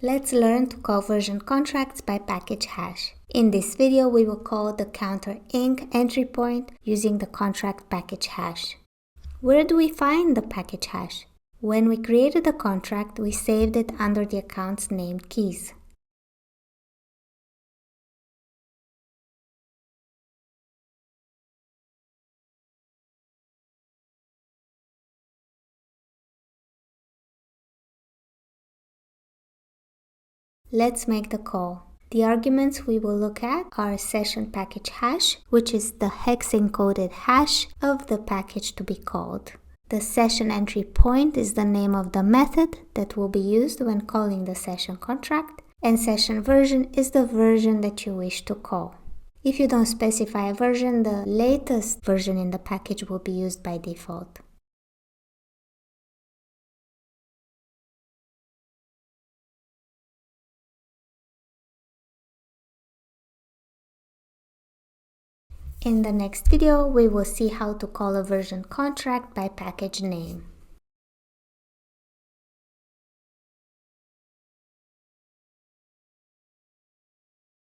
Let's learn to call version contracts by package hash. In this video, we will call the counter inc entry point using the contract package hash. Where do we find the package hash? When we created the contract, we saved it under the account's named keys. Let's make the call. The arguments we will look at are session package hash, which is the hex encoded hash of the package to be called. The session entry point is the name of the method that will be used when calling the session contract, and session version is the version that you wish to call. If you don't specify a version, the latest version in the package will be used by default. In the next video, we will see how to call a version contract by package name.